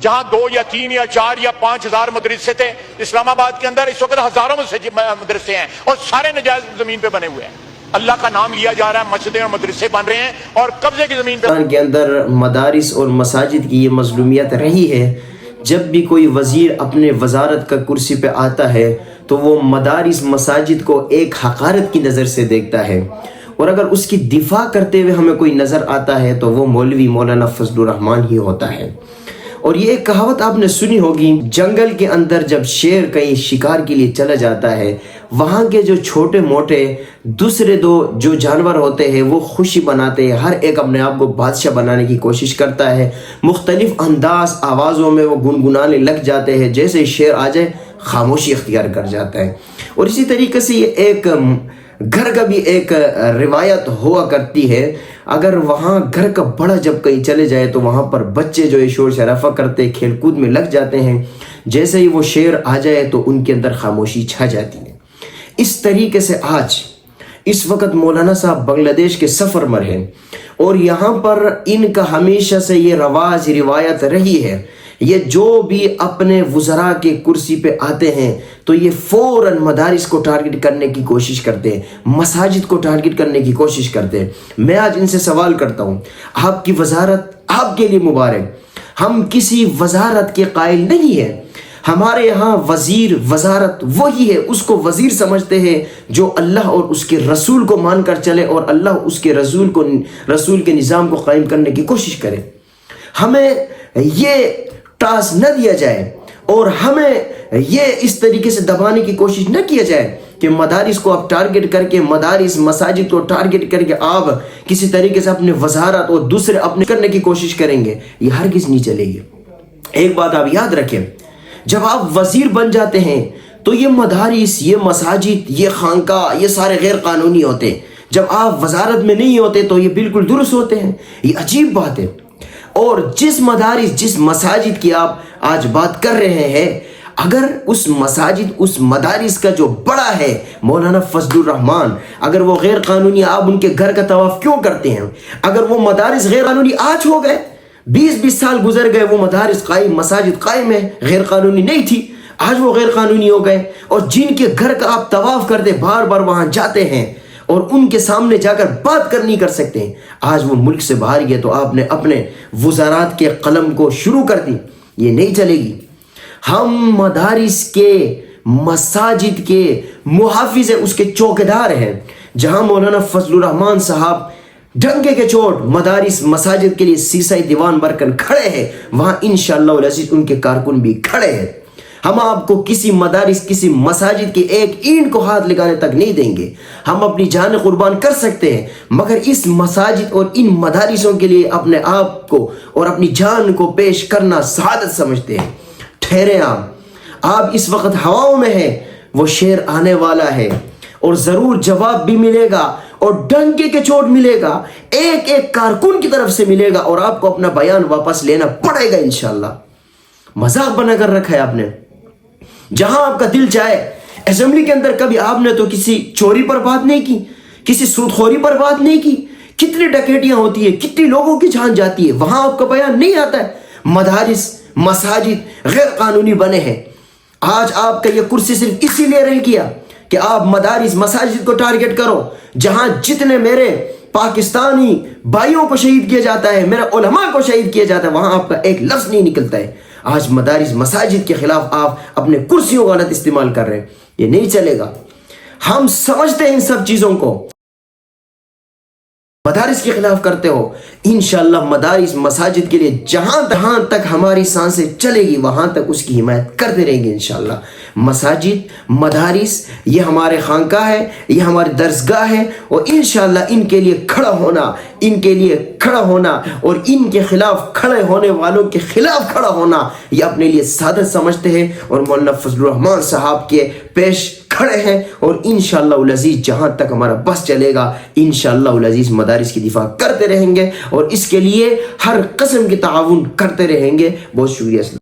جہاں 2 یا 3 یا 4 یا 5,000 مدرسے تھے، اسلام آباد کے اندر اس وقت ہزاروں مدرسے ہیں اور سارے نجائز زمین پہ بنے ہوئے ہیں۔ اللہ کا نام لیا جا رہا ہے، مسجدیں اور مدرسے بن رہے ہیں اور قبضے کی زمین پہ کے اندر مدارس اور مساجد کی یہ مظلومیت رہی ہے۔ جب بھی کوئی وزیر اپنے وزارت کا کرسی پہ آتا ہے تو وہ مدارس مساجد کو ایک حقارت کی نظر سے دیکھتا ہے، اور اگر اس کی دفاع کرتے ہوئے ہمیں کوئی نظر آتا ہے تو وہ مولوی مولانا فضل الرحمان ہی ہوتا ہے۔ اور یہ ایک کہاوت آپ نے سنی ہوگی، جنگل کے اندر جب شیر کہیں شکار کے لیے چلا جاتا ہے، وہاں کے جو چھوٹے موٹے دوسرے دو جو جانور ہوتے ہیں وہ خوشی بناتے ہیں، ہر ایک اپنے آپ کو بادشاہ بنانے کی کوشش کرتا ہے، مختلف انداز آوازوں میں وہ گنگنانے لگ جاتے ہیں، جیسے شیر آ جائے خاموشی اختیار کر جاتا ہے۔ اور اسی طریقے سے یہ ایک گھر کا بھی ایک روایت ہوا کرتی ہے، اگر وہاں گھر کا بڑا جب کہیں چلے جائے تو وہاں پر بچے جو ہے شور شرافہ کرتے کھیل کود میں لگ جاتے ہیں، جیسے ہی وہ شیر آ جائے تو ان کے اندر خاموشی چھا جاتی ہے۔ اس طریقے سے آج اس وقت مولانا صاحب بنگلہ دیش کے سفر میں ہیں، اور یہاں پر ان کا ہمیشہ سے یہ رواج روایت رہی ہے، یہ جو بھی اپنے وزراء کے کرسی پہ آتے ہیں تو یہ فوراً مدارس کو ٹارگٹ کرنے کی کوشش کرتے ہیں، مساجد کو ٹارگٹ کرنے کی کوشش کرتے ہیں۔ میں آج ان سے سوال کرتا ہوں، آپ کی وزارت آپ کے لیے مبارک، ہم کسی وزارت کے قائل نہیں ہیں، ہمارے یہاں وزیر وزارت وہی ہے، اس کو وزیر سمجھتے ہیں جو اللہ اور اس کے رسول کو مان کر چلے اور اللہ اس کے رسول کے نظام کو قائم کرنے کی کوشش کرے۔ ہمیں یہ ٹاسک نہ دیا جائے اور ہمیں یہ اس طریقے سے دبانے کی کوشش نہ کیا جائے کہ مدارس کو آپ ٹارگٹ کر کے، مدارس مساجد کو ٹارگٹ کر کے آپ کسی طریقے سے اپنے وزارت اور دوسرے اپنے کرنے کی کوشش کریں گے، یہ ہرگز نہیں چلے گی۔ ایک بات آپ یاد رکھیں، جب آپ وزیر بن جاتے ہیں تو یہ مدارس، یہ مساجد، یہ خانقاہ، یہ سارے غیر قانونی ہوتے ہیں۔ جب آپ وزارت میں نہیں ہوتے تو یہ بالکل درست ہوتے ہیں۔ یہ عجیب بات ہے۔ اور جس مدارس، جس مساجد کی آپ آج بات کر رہے ہیں، اگر اس مساجد، اس مدارس کا جو بڑا ہے مولانا فضل الرحمان، اگر وہ غیر قانونی، آپ ان کے گھر کا طواف کیوں کرتے ہیں؟ اگر وہ مدارس غیر قانونی آج ہو گئے، 20 سال گزر گئے، وہ مدارس قائم، مساجد قائم ہے، غیر قانونی نہیں تھی، آج وہ غیر قانونی ہو گئے، اور جن کے گھر کا آپ طواف کرتے، بار بار وہاں جاتے ہیں اور ان کے سامنے جا کر بات نہیں کر سکتے ہیں، آج وہ ملک سے باہر گئے تو آپ نے اپنے وزارات کے قلم کو شروع کر دی۔ یہ نہیں چلے گی۔ ہم مدارس کے، مساجد کے محافظ ہیں، اس کے چوکیدار ہیں۔ جہاں مولانا فضل الرحمان صاحب ڈنکے کے چوٹ مدارس مساجد کے لیے سیسائی دیوان بھر کر کھڑے ہیں، وہاں انشاءاللہ العزیز ان کے کارکن بھی کھڑے ہیں۔ ہم آپ کو کسی مدارس، کسی مساجد کی ایک اینٹ کو ہاتھ لگانے تک نہیں دیں گے۔ ہم اپنی جان قربان کر سکتے ہیں، مگر اس مساجد اور ان مدارسوں کے لیے اپنے آپ کو اور اپنی جان کو پیش کرنا سعادت سمجھتے ہیں۔ ٹھہرے آپ اس وقت ہواؤں میں ہیں، وہ شیر آنے والا ہے اور ضرور جواب بھی ملے گا اور ڈنکے کے چوٹ ملے گا، ایک ایک کارکن کی طرف سے ملے گا، اور آپ کو اپنا بیان واپس لینا پڑے گا انشاءاللہ۔ مذاق بنا کر رکھا ہے آپ نے۔ جہاں آپ کا دل چاہے، اسمبلی کے اندر کبھی آپ نے تو کسی چوری پر بات نہیں کی، کسی سود خوری پر بات نہیں کی، کتنی ڈکیتیاں ہوتی ہیں، کتنی لوگوں کی جان جاتی ہے، وہاں آپ کا بیان نہیں آتا ہے۔ مدارس، مساجد غیر قانونی بنے ہیں۔ آج آپ کا یہ کرسی صرف اسی لیے رہ گیا کہ آپ مدارس، مساجد کو ٹارگٹ کرو، جہاں جتنے میرے پاکستانی بھائیوں کو شہید کیا جاتا ہے، میرے علماء کو شہید کیا جاتا ہے، وہاں آپ کا ایک لفظ نہیں نکلتا ہے۔ آج مدارس، مساجد کے خلاف آپ اپنے کرسیوں کا غلط استعمال کر رہے ہیں، یہ نہیں چلے گا۔ ہم سمجھتے ہیں ان سب چیزوں کو، مدارس کے خلاف کرتے ہو، انشاءاللہ مدارس، مساجد کے لیے جہاں تک ہماری سانسیں چلے گی وہاں تک اس کی حمایت کرتے رہیں گے انشاءاللہ۔ مساجد، مدارس یہ ہمارے خانقاہ ہے، یہ ہماری درسگاہ ہے، اور انشاءاللہ ان کے لیے کھڑا ہونا، ان کے لیے کھڑا ہونا اور ان کے خلاف کھڑے ہونے والوں کے خلاف کھڑا ہونا، یہ اپنے لیے سعادت سمجھتے ہیں، اور مولانا فضل الرحمان صاحب کے پیش کھڑے ہیں، اور انشاءاللہ العزیز جہاں تک ہمارا بس چلے گا انشاءاللہ العزیز مدارس کی دفاع کرتے رہیں گے، اور اس کے لیے ہر قسم کی تعاون کرتے رہیں گے۔ بہت شکریہ۔